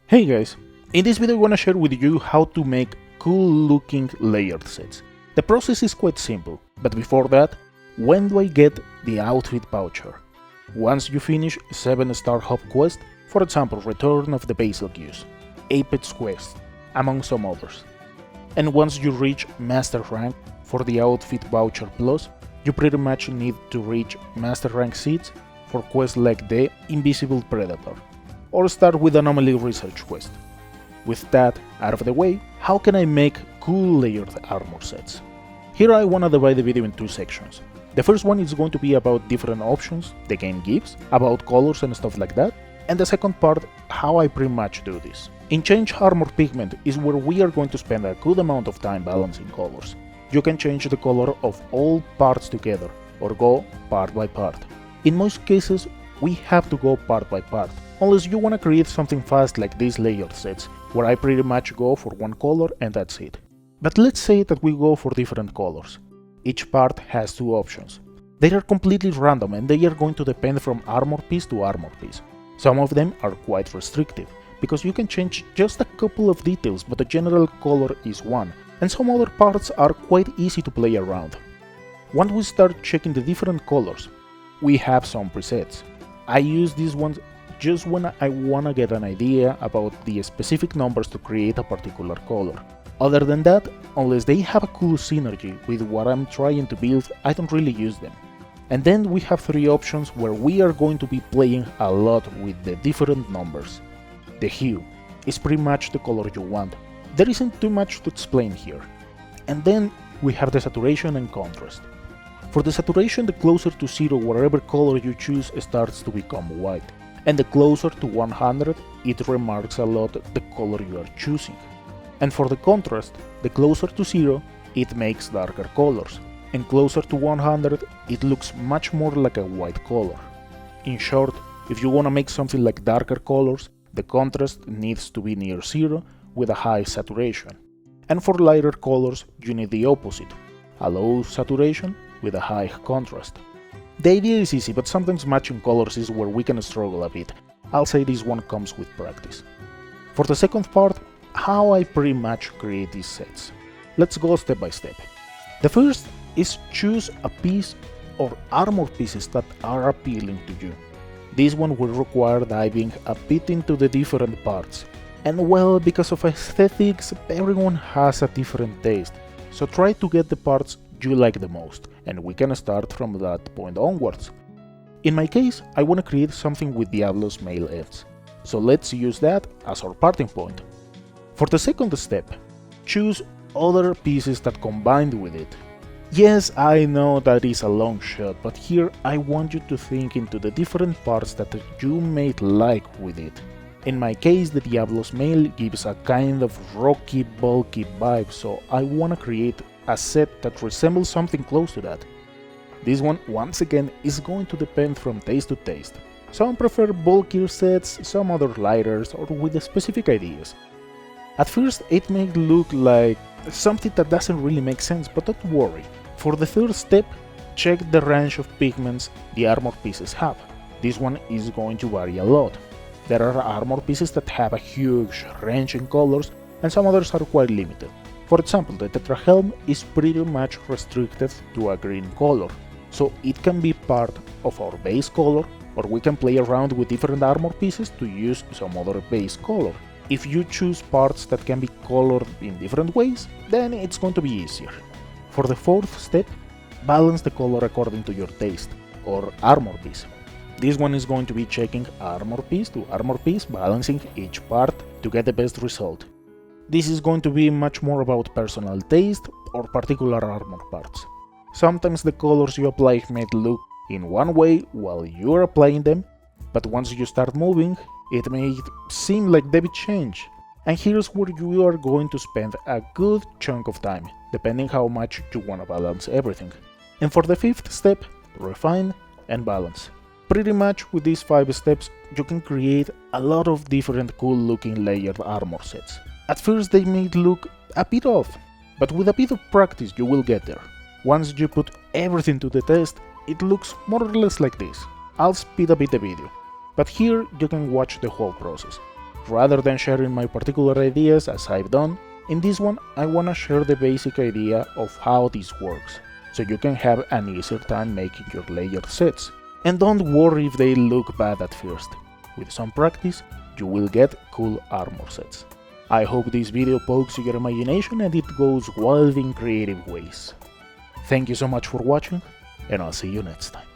Hey guys, in this video I wanna share with you how to make cool looking layered sets. The process is quite simple, but before that, when do I get the outfit voucher? Once you finish 7-star hub quest, for example Return of the Basic Use, Apex quest, among some others. And once you reach Master rank for the outfit voucher plus, you pretty much need to reach Master rank seeds for quests like the Invisible Predator, or start with Anomaly Research quest. With that out of the way, how can I make cool layered armor sets? Here I wanna divide the video in two sections. The first one is going to be about different options the game gives, about colors and stuff like that, and the second part, how I pretty much do this. In Change Armor Pigment is where we are going to spend a good amount of time balancing colors. You can change the color of all parts together, or go part by part. In most cases, we have to go part by part, unless you wanna create something fast like these layered sets, where I pretty much go for one color and that's it. But let's say that we go for different colors. Each part has two options. They are completely random and they are going to depend from armor piece to armor piece. Some of them are quite restrictive, because you can change just a couple of details but the general color is one, and some other parts are quite easy to play around. Once we start checking the different colors, we have some presets. I use these ones just when I wanna get an idea about the specific numbers to create a particular color. Other than that, unless they have a cool synergy with what I'm trying to build, I don't really use them. And then we have three options where we are going to be playing a lot with the different numbers. The hue is pretty much the color you want. There isn't too much to explain here. And then we have the saturation and contrast. For the saturation, the closer to 0 whatever color you choose starts to become white, and the closer to 100 it remarks a lot the color you are choosing. And for the contrast, the closer to 0 it makes darker colors, and closer to 100 it looks much more like a white color. In short, if you wanna make something like darker colors, the contrast needs to be near 0 with a high saturation. And for lighter colors you need the opposite, a low saturation with a high contrast. The idea is easy, but sometimes matching colors is where we can struggle a bit. I'll say this one comes with practice. For the second part, how I pretty much create these sets. Let's go step by step. The first is choose a piece or armor pieces that are appealing to you. This one will require diving a bit into the different parts. And well, because of aesthetics, everyone has a different taste, so try to get the parts you like the most, and we can start from that point onwards. In my case, I want to create something with Diablo's male elves, so let's use that as our starting point. For the second step, choose other pieces that combine with it. Yes, I know that is a long shot, but here I want you to think into the different parts that you may like with it. In my case, the Diablo's male gives a kind of rocky, bulky vibe, so I want to create a set that resembles something close to that. This one, once again, is going to depend from taste to taste. Some prefer bulkier sets, some other lighters, or with specific ideas. At first it may look like something that doesn't really make sense, but don't worry. For the third step, check the range of pigments the armor pieces have. This one is going to vary a lot. There are armor pieces that have a huge range in colors, and some others are quite limited. For example, the Tetra Helm is pretty much restricted to a green color, so it can be part of our base color, or we can play around with different armor pieces to use some other base color. If you choose parts that can be colored in different ways, then it's going to be easier. For the fourth step, balance the color according to your taste, or armor piece. This one is going to be checking armor piece to armor piece, balancing each part to get the best result. This is going to be much more about personal taste or particular armor parts. Sometimes the colors you apply may look in one way while you are applying them, but once you start moving, it may seem like they change. And here's where you are going to spend a good chunk of time, depending how much you want to balance everything. And for the fifth step, refine and balance. Pretty much with these 5 steps, you can create a lot of different cool looking layered armor sets. At first they may look a bit off, but with a bit of practice you will get there. Once you put everything to the test, it looks more or less like this. I'll speed a bit the video, but here you can watch the whole process. rather than sharing my particular ideas as I've done, in this one I wanna share the basic idea of how this works, so you can have an easier time making your layered sets. And don't worry if they look bad at first. With some practice, you will get cool armor sets. I hope this video pokes your imagination and it goes wild in creative ways. Thank you so much for watching, and I'll see you next time.